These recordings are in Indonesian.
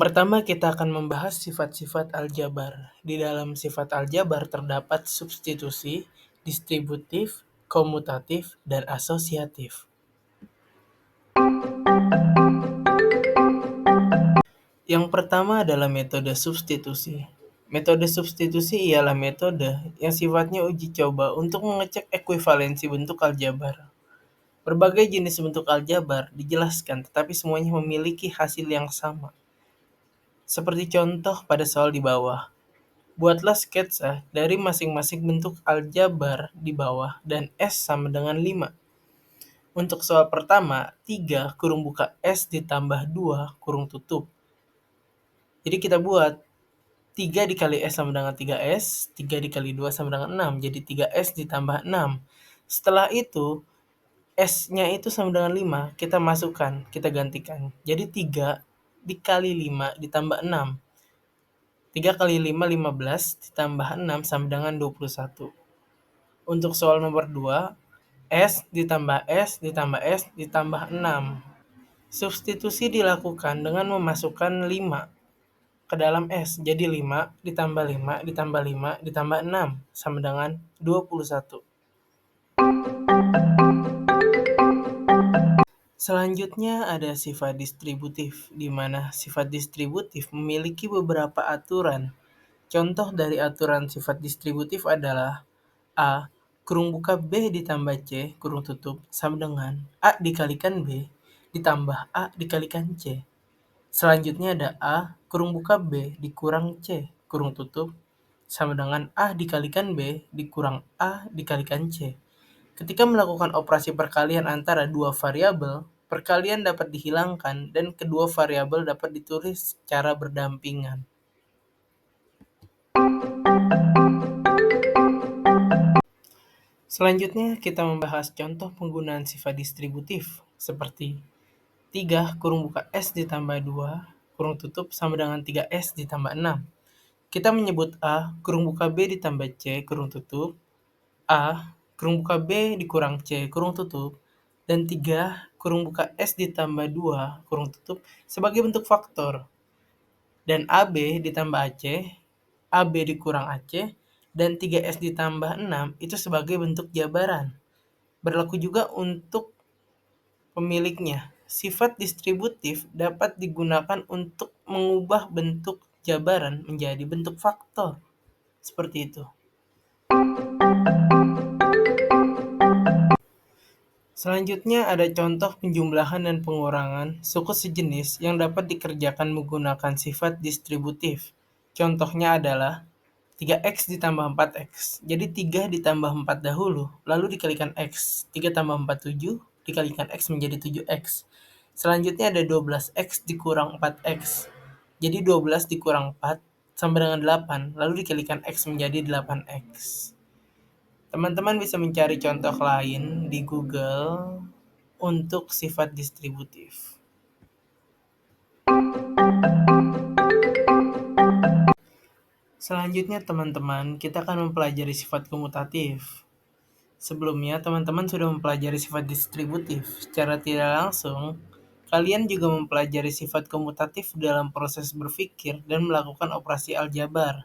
pertama kita akan membahas sifat-sifat aljabar. Di dalam sifat aljabar terdapat substitusi, distributif, komutatif, dan asosiatif. Yang pertama adalah metode substitusi. Metode substitusi ialah metode yang sifatnya uji coba untuk mengecek ekuivalensi bentuk aljabar. Berbagai jenis bentuk aljabar dijelaskan, tetapi semuanya memiliki hasil yang sama. Seperti contoh pada soal di bawah. Buatlah sketsa dari masing-masing bentuk aljabar di bawah dan S sama dengan 5. Untuk soal pertama, 3 kurung buka S ditambah 2 kurung tutup. Jadi kita buat 3 dikali S sama dengan 3S, 3 dikali 2 sama dengan 6, jadi 3S ditambah 6. Setelah itu, S-nya itu sama dengan 5, kita masukkan, kita gantikan. Jadi 3 dikali 5 ditambah 6. 3 kali 5, 15, ditambah 6 sama dengan 21. Untuk soal nomor 2, S ditambah S ditambah S ditambah 6. Substitusi dilakukan dengan memasukkan 5 ke dalam S. Jadi 5 ditambah 5 ditambah 5 ditambah 6 sama dengan 21. Selanjutnya ada sifat distributif, di mana sifat distributif memiliki beberapa aturan. Contoh dari aturan sifat distributif adalah A kurung buka B ditambah C kurung tutup sama dengan A dikalikan B ditambah A dikalikan C. Selanjutnya ada A kurung buka B dikurang C kurung tutup sama dengan A dikalikan B dikurang A dikalikan C. Ketika melakukan operasi perkalian antara dua variabel, perkalian dapat dihilangkan dan kedua variabel dapat ditulis secara berdampingan. Selanjutnya kita membahas contoh penggunaan sifat distributif seperti 3 kurung buka S ditambah 2 kurung tutup sama dengan 3S ditambah 6. Kita menyebut A kurung buka B ditambah C kurung tutup, A kurung buka B dikurang C kurung tutup, dan 3 kurung buka S ditambah 2 kurung tutup sebagai bentuk faktor. Dan AB ditambah AC, AB dikurang AC, dan 3S ditambah 6 itu sebagai bentuk jabaran. Berlaku juga untuk pemiliknya. Sifat distributif dapat digunakan untuk mengubah bentuk jabaran menjadi bentuk faktor. Seperti itu. Selanjutnya ada contoh penjumlahan dan pengurangan suku sejenis yang dapat dikerjakan menggunakan sifat distributif. Contohnya adalah 3x ditambah 4x. Jadi 3 ditambah 4 dahulu, lalu dikalikan x. 3 tambah 4, 7, dikalikan x menjadi 7x. Selanjutnya ada 12x dikurang 4x. Jadi 12 dikurang 4 sama dengan 8, lalu dikalikan x menjadi 8x. Teman-teman bisa mencari contoh lain di Google untuk sifat distributif. Selanjutnya teman-teman, kita akan mempelajari sifat komutatif. Sebelumnya teman-teman sudah mempelajari sifat distributif. Secara tidak langsung, kalian juga mempelajari sifat komutatif dalam proses berpikir dan melakukan operasi aljabar.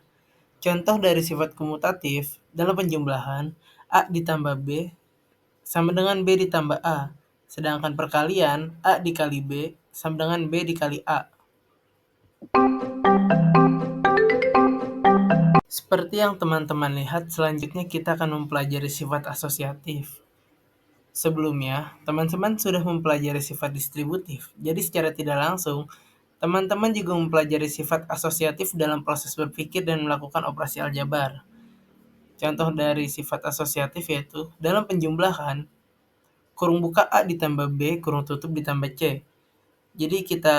Contoh dari sifat komutatif dalam penjumlahan, A ditambah B sama dengan B ditambah A. Sedangkan perkalian, A dikali B sama dengan B dikali A. Seperti yang teman-teman lihat, selanjutnya kita akan mempelajari sifat asosiatif. Sebelumnya, teman-teman sudah mempelajari sifat distributif. Jadi secara tidak langsung, teman-teman juga mempelajari sifat asosiatif dalam proses berpikir dan melakukan operasi aljabar. Contoh dari sifat asosiatif yaitu dalam penjumlahan, kurung buka A ditambah B kurung tutup ditambah C. Jadi kita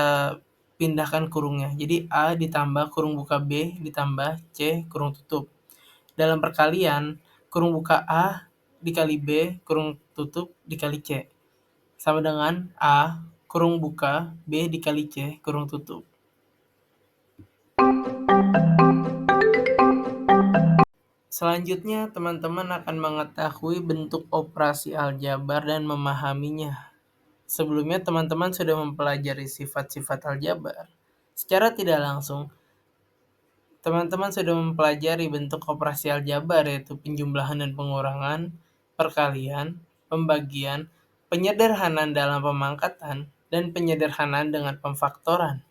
pindahkan kurungnya. Jadi A ditambah kurung buka B ditambah C kurung tutup. Dalam perkalian, kurung buka A dikali B kurung tutup dikali C sama dengan A kurung buka B dikali C kurung tutup. Selanjutnya, teman-teman akan mengetahui bentuk operasi aljabar dan memahaminya. Sebelumnya, teman-teman sudah mempelajari sifat-sifat aljabar. Secara tidak langsung, teman-teman sudah mempelajari bentuk operasi aljabar, yaitu penjumlahan dan pengurangan, perkalian, pembagian, penyederhanaan dalam pemangkatan, dan penyederhanaan dengan pemfaktoran.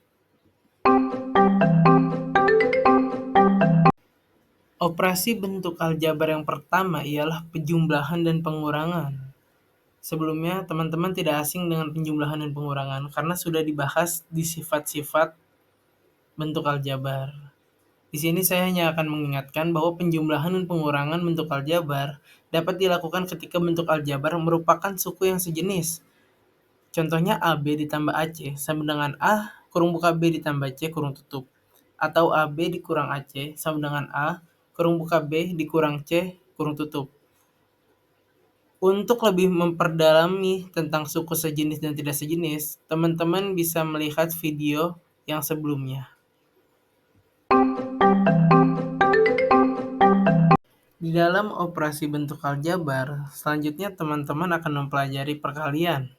Operasi bentuk aljabar yang pertama ialah penjumlahan dan pengurangan. Sebelumnya, teman-teman tidak asing dengan penjumlahan dan pengurangan karena sudah dibahas di sifat-sifat bentuk aljabar. Di sini saya hanya akan mengingatkan bahwa penjumlahan dan pengurangan bentuk aljabar dapat dilakukan ketika bentuk aljabar merupakan suku yang sejenis. Contohnya AB ditambah AC sama dengan A kurung buka B ditambah C kurung tutup. Atau AB dikurang AC sama dengan A kurung buka B dikurang C kurung tutup. Untuk lebih memperdalami tentang suku sejenis dan tidak sejenis, teman-teman bisa melihat video yang sebelumnya. Di dalam operasi bentuk aljabar, selanjutnya teman-teman akan mempelajari perkalian.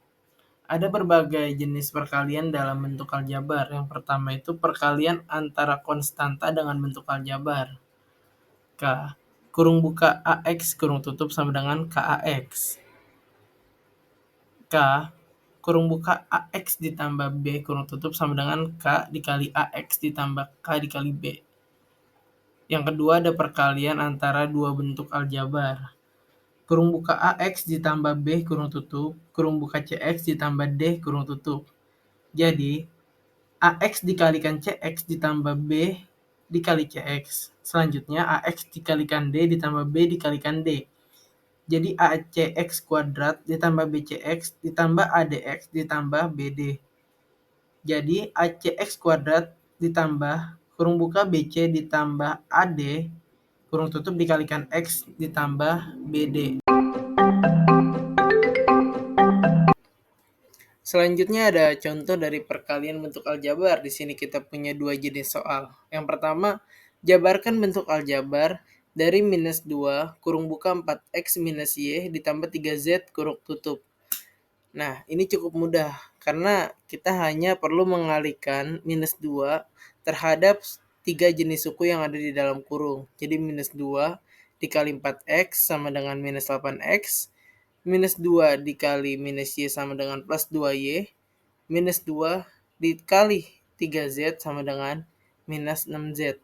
Ada berbagai jenis perkalian dalam bentuk aljabar. Yang pertama itu perkalian antara konstanta dengan bentuk aljabar. K kurung buka AX kurung tutup sama dengan KAX. K kurung buka AX ditambah B kurung tutup sama dengan K dikali AX ditambah K dikali B. Yang kedua ada perkalian antara dua bentuk aljabar. Kurung buka AX ditambah B kurung tutup, kurung buka CX ditambah D kurung tutup. Jadi, AX dikalikan CX ditambah B dikali CX. Selanjutnya, AX dikalikan D ditambah B dikalikan D. Jadi, ACX kuadrat ditambah BCX ditambah ADX ditambah BD. Jadi, ACX kuadrat ditambah kurung buka BC ditambah AD kurung tutup dikalikan X ditambah BD. Selanjutnya ada contoh dari perkalian bentuk aljabar. Di sini kita punya dua jenis soal. Yang pertama, jabarkan bentuk aljabar dari minus 2 kurung buka 4x minus y ditambah 3z kurung tutup. Nah, ini cukup mudah karena kita hanya perlu mengalihkan minus 2 terhadap 3 jenis suku yang ada di dalam kurung. Jadi minus 2 dikali 4x sama dengan minus 8x, minus 2 dikali minus y sama dengan plus 2y, minus 2 dikali 3z sama dengan minus 6z.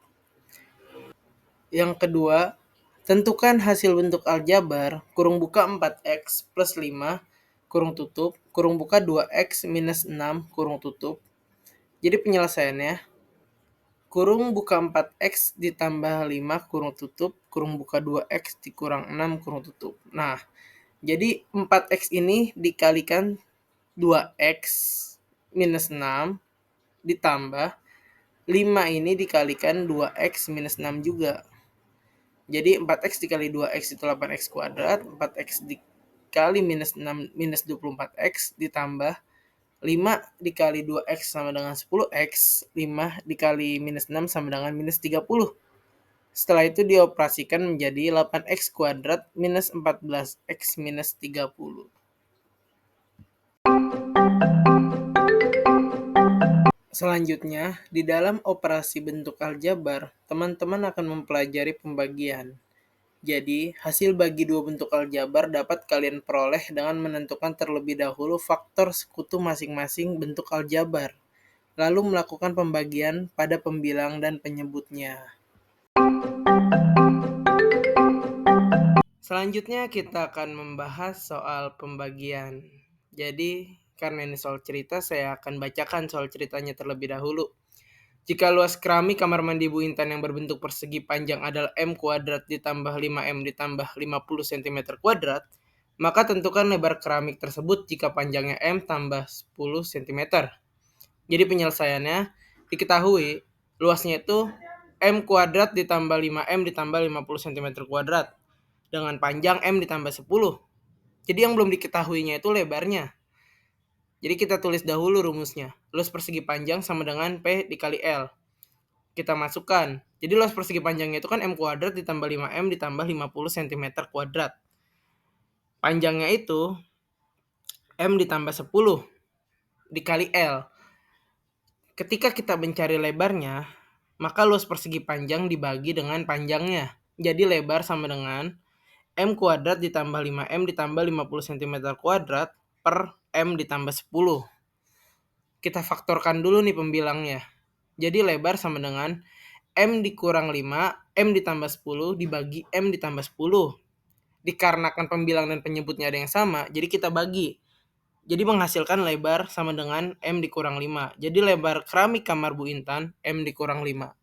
Yang kedua, tentukan hasil bentuk aljabar kurung buka 4x plus 5 kurung tutup, kurung buka 2x minus 6 kurung tutup. Jadi penyelesaiannya, kurung buka 4x ditambah 5 kurung tutup, kurung buka 2x dikurang 6 kurung tutup. Nah, jadi 4x ini dikalikan 2x minus 6 ditambah 5 ini dikalikan 2x minus 6 juga. Jadi 4x dikali 2x itu 8x kuadrat, 4x dikali minus 6 minus 24x ditambah 5 dikali 2x sama dengan 10x, 5 dikali minus 6 sama dengan minus 30. Setelah itu dioperasikan menjadi 8x kuadrat minus 14x minus 30. Selanjutnya, di dalam operasi bentuk aljabar, teman-teman akan mempelajari pembagian. Jadi, hasil bagi dua bentuk aljabar dapat kalian peroleh dengan menentukan terlebih dahulu faktor sekutu masing-masing bentuk aljabar, lalu melakukan pembagian pada pembilang dan penyebutnya. Selanjutnya kita akan membahas soal pembagian. Jadi, karena ini soal cerita, saya akan bacakan soal ceritanya terlebih dahulu. Jika luas keramik kamar mandi Bu Intan yang berbentuk persegi panjang adalah M kuadrat ditambah 5M ditambah 50 cm kuadrat, maka tentukan lebar keramik tersebut jika panjangnya M tambah 10 cm. Jadi penyelesaiannya, diketahui luasnya itu M kuadrat ditambah 5M ditambah 50 cm kuadrat dengan panjang M ditambah 10. Jadi yang belum diketahuinya itu lebarnya. Jadi kita tulis dahulu rumusnya. Luas persegi panjang sama dengan P dikali L. Kita masukkan. Jadi luas persegi panjangnya itu kan M kuadrat ditambah 5M ditambah 50 cm kuadrat. Panjangnya itu M ditambah 10 dikali L. Ketika kita mencari lebarnya, maka luas persegi panjang dibagi dengan panjangnya. Jadi lebar sama dengan M kuadrat ditambah 5M ditambah 50 cm kuadrat per M ditambah 10. Kita faktorkan dulu nih pembilangnya. Jadi lebar sama dengan M dikurang 5, M ditambah 10 dibagi M ditambah 10. Dikarenakan pembilang dan penyebutnya ada yang sama, jadi kita bagi. Jadi menghasilkan lebar sama dengan M dikurang 5. Jadi lebar keramik kamar Bu Intan M dikurang 5.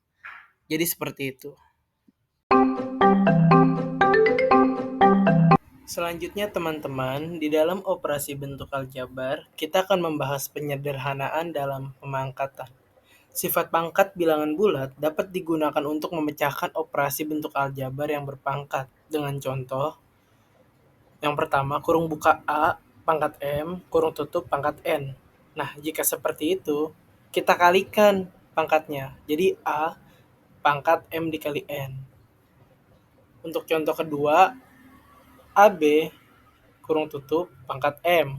Jadi seperti itu. Selanjutnya teman-teman, di dalam operasi bentuk aljabar, kita akan membahas penyederhanaan dalam pemangkatan. Sifat pangkat bilangan bulat dapat digunakan untuk memecahkan operasi bentuk aljabar yang berpangkat. Dengan contoh, yang pertama, kurung buka A, pangkat M, kurung tutup, pangkat N. Nah, jika seperti itu, kita kalikan pangkatnya. Jadi A, pangkat M dikali N. Untuk contoh kedua, AB, kurung tutup, pangkat M.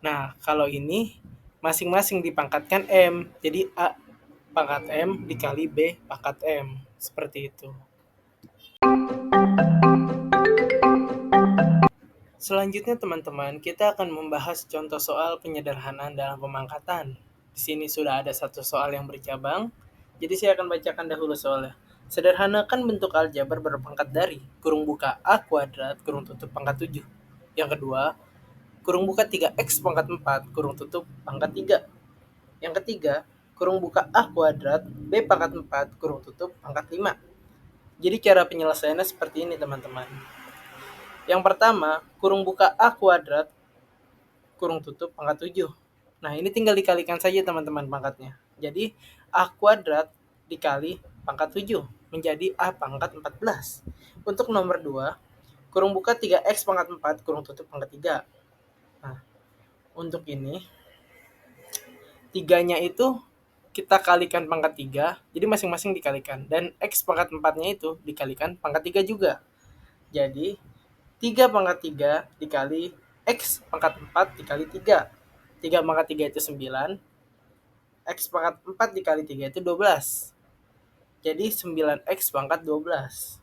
Nah, kalau ini masing-masing dipangkatkan M. Jadi A pangkat M dikali B pangkat M. Seperti itu. Selanjutnya teman-teman, kita akan membahas contoh soal penyederhanaan dalam pemangkatan. Di sini sudah ada satu soal yang bercabang, jadi saya akan bacakan dahulu soalnya. Sederhanakan bentuk aljabar berpangkat dari kurung buka A kuadrat, kurung tutup pangkat 7. Yang kedua, kurung buka 3x pangkat 4, kurung tutup pangkat 3. Yang ketiga, kurung buka A kuadrat, B pangkat 4, kurung tutup pangkat 5. Jadi cara penyelesaiannya seperti ini teman-teman. Yang pertama, kurung buka A kuadrat, kurung tutup pangkat 7. Nah, ini tinggal dikalikan saja teman-teman pangkatnya. Jadi, A kuadrat dikali pangkat 7 menjadi A pangkat 14. Untuk nomor 2, kurung buka 3x pangkat 4, kurung tutup pangkat 3. Nah, untuk ini, 3-nya itu kita kalikan pangkat 3, jadi masing-masing dikalikan. Dan X pangkat 4-nya itu dikalikan pangkat 3 juga. Jadi, 3 pangkat 3 dikali X pangkat 4 dikali 3. 3 pangkat 3 itu 9. X pangkat 4 dikali 3 itu 12. Jadi 9X pangkat 12.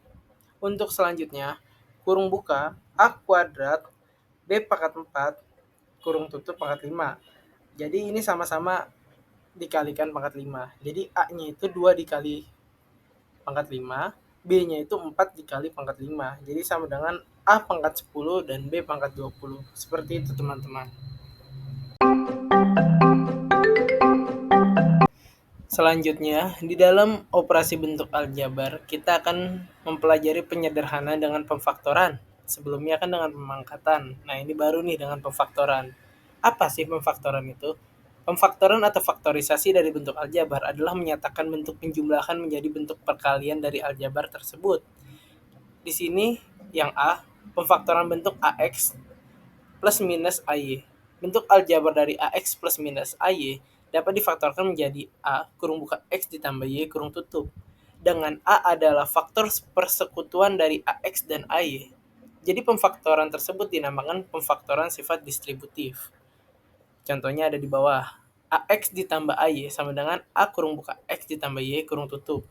Untuk selanjutnya, kurung buka A kuadrat B pangkat 4 kurung tutup pangkat 5. Jadi ini sama-sama dikalikan pangkat 5. Jadi A-nya itu 2 dikali pangkat 5, B-nya itu 4 dikali pangkat 5. Jadi sama dengan A pangkat 10 dan B pangkat 20. Seperti itu teman-teman. Selanjutnya, di dalam operasi bentuk aljabar, kita akan mempelajari penyederhanaan dengan pemfaktoran. Sebelumnya kan dengan pemangkatan. Nah, ini baru nih dengan pemfaktoran. Apa sih pemfaktoran itu? Pemfaktoran atau faktorisasi dari bentuk aljabar adalah menyatakan bentuk penjumlahan menjadi bentuk perkalian dari aljabar tersebut. Di sini yang A, pemfaktoran bentuk AX plus minus AY. Bentuk aljabar dari AX plus minus AY dapat difaktorkan menjadi A kurung buka X ditambah Y kurung tutup. Dengan A adalah faktor persekutuan dari AX dan AY. Jadi pemfaktoran tersebut dinamakan pemfaktoran sifat distributif. Contohnya ada di bawah. AX ditambah AY sama dengan A kurung buka X ditambah Y kurung tutup.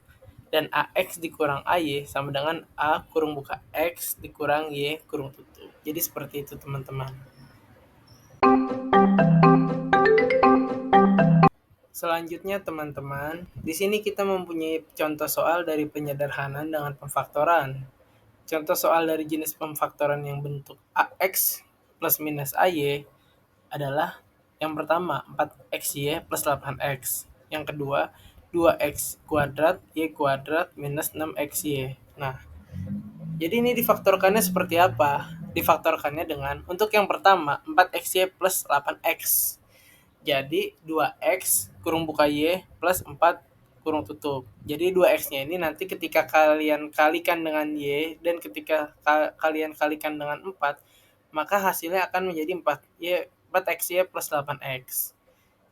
Dan AX dikurang AY sama dengan A kurung buka X dikurang Y kurung tutup. Jadi seperti itu teman-teman. Selanjutnya teman-teman, di sini kita mempunyai contoh soal dari penyederhanaan dengan pemfaktoran. Contoh soal dari jenis pemfaktoran yang bentuk AX plus minus AY adalah yang pertama 4XY plus 8X. Yang kedua 2X kuadrat Y kuadrat minus 6XY. Nah, jadi ini difaktorkannya seperti apa? Difaktorkannya dengan, untuk yang pertama 4XY plus 8X. Jadi 2X kurung buka Y plus 4 kurung tutup. Jadi 2X-nya ini nanti ketika kalian kalikan dengan Y dan ketika kalian kalikan dengan 4, maka hasilnya akan menjadi 4XY plus 8X.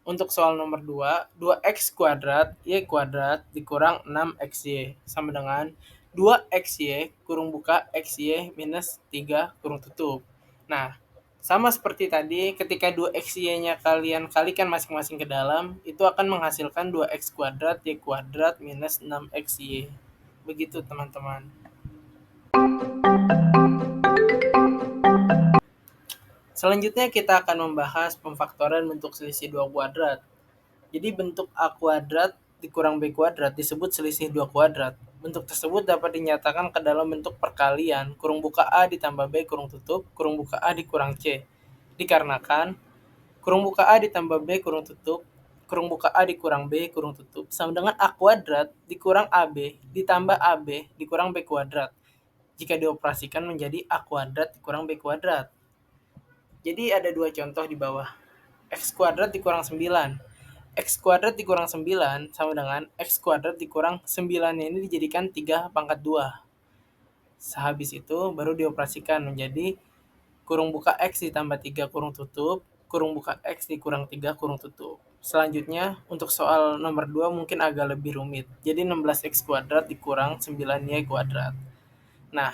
Untuk soal nomor 2, 2X kuadrat Y kuadrat dikurang 6XY sama dengan 2XY kurung buka XY minus 3 kurung tutup. Nah, Sama seperti tadi, ketika 2xy-nya kalian kalikan masing-masing ke dalam, itu akan menghasilkan 2x kuadrat y kuadrat minus 6xy. Begitu teman-teman. Selanjutnya kita akan membahas pemfaktoran bentuk selisih 2 kuadrat. Jadi bentuk A kuadrat dikurang B kuadrat disebut selisih 2 kuadrat. Bentuk tersebut dapat dinyatakan ke dalam bentuk perkalian kurung buka A ditambah B kurung tutup, kurung buka A dikurang C. Dikarenakan kurung buka A ditambah B kurung tutup, kurung buka A dikurang B kurung tutup sama dengan A kuadrat dikurang AB ditambah AB dikurang B kuadrat. Jika dioperasikan menjadi A kuadrat dikurang B kuadrat. Jadi ada dua contoh di bawah. X kuadrat dikurang 9. X kuadrat dikurang 9 sama dengan X kuadrat dikurang 9 ini dijadikan 3 pangkat 2. Sehabis itu baru dioperasikan menjadi kurung buka X ditambah 3 kurung tutup, kurung buka X dikurang 3 kurung tutup. Selanjutnya untuk soal nomor 2 mungkin agak lebih rumit. Jadi 16X kuadrat dikurang 9Y kuadrat. Nah,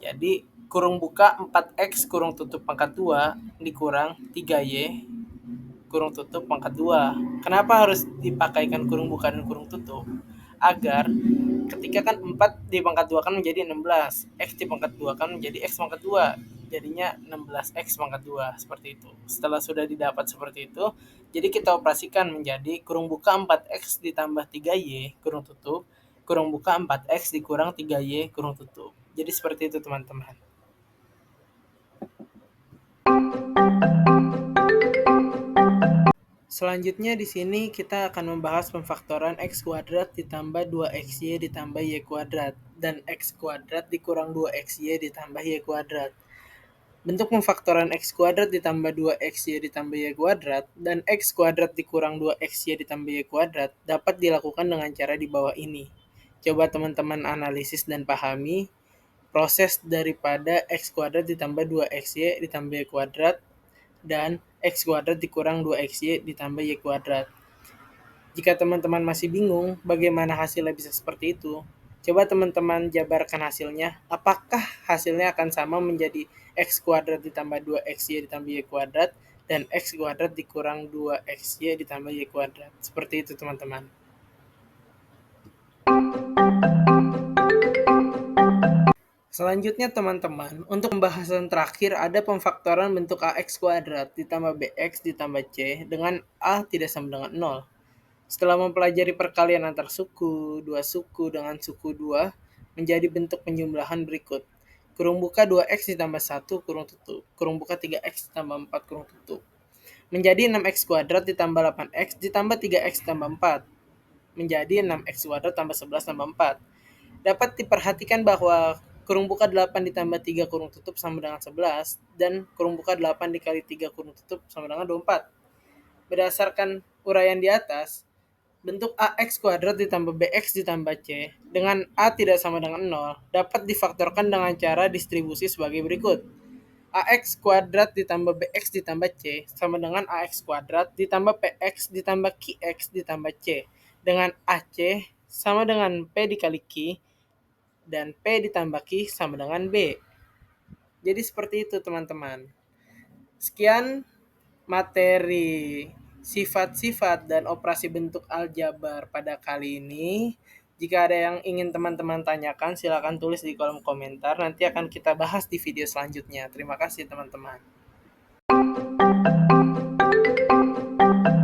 jadi kurung buka 4X kurung tutup pangkat 2 dikurang 3Y kurung tutup pangkat 2. Kenapa harus dipakaikan kurung buka dan kurung tutup? Agar ketika kan 4 di pangkat 2 kan menjadi 16, X di pangkat 2 kan menjadi X pangkat 2. Jadinya 16X pangkat 2, seperti itu. Setelah sudah didapat seperti itu, jadi kita operasikan menjadi kurung buka 4X ditambah 3Y kurung tutup, kurung buka 4X dikurang 3Y kurung tutup. Jadi seperti itu teman-teman. Selanjutnya di sini kita akan membahas pemfaktoran X kuadrat ditambah 2xy ditambah y kuadrat dan X kuadrat dikurang 2xy ditambah y kuadrat. Bentuk pemfaktoran X kuadrat ditambah 2xy ditambah y kuadrat dan X kuadrat dikurang 2xy ditambah y kuadrat dapat dilakukan dengan cara di bawah ini. Coba teman-teman analisis dan pahami proses daripada X kuadrat ditambah 2xy ditambah y kuadrat dan X kuadrat dikurang 2xy ditambah y kuadrat. Jika teman-teman masih bingung bagaimana hasilnya bisa seperti itu, coba teman-teman jabarkan hasilnya. Apakah hasilnya akan sama menjadi X kuadrat ditambah 2xy ditambah y kuadrat dan X kuadrat dikurang 2xy ditambah y kuadrat. Seperti itu teman-teman. Selanjutnya teman-teman, untuk pembahasan terakhir ada pemfaktoran bentuk AX kuadrat ditambah BX ditambah C dengan A tidak sama dengan 0. Setelah mempelajari perkalian antar suku, dua suku dengan suku 2 menjadi bentuk penjumlahan berikut. Kurung buka 2x ditambah 1 kurung tutup. Kurung buka 3x ditambah 4 kurung tutup. Menjadi 6x kuadrat ditambah 8x ditambah 3x ditambah 4. Menjadi 6x kuadrat tambah 11 tambah 4. Dapat diperhatikan bahwa kurung buka 8 ditambah 3 kurung tutup sama dengan 11 dan kurung buka 8 dikali 3 kurung tutup sama dengan 24. Berdasarkan uraian di atas, bentuk AX kuadrat ditambah BX ditambah C dengan A tidak sama dengan 0 dapat difaktorkan dengan cara distribusi sebagai berikut. AX kuadrat ditambah BX ditambah C sama dengan AX kuadrat ditambah PX ditambah QX ditambah C dengan AC sama dengan P dikali Q dan P ditambah Q sama dengan B. Jadi seperti itu teman-teman. Sekian materi sifat-sifat dan operasi bentuk aljabar pada kali ini. Jika ada yang ingin teman-teman tanyakan, silakan tulis di kolom komentar. Nanti akan kita bahas di video selanjutnya. Terima kasih teman-teman.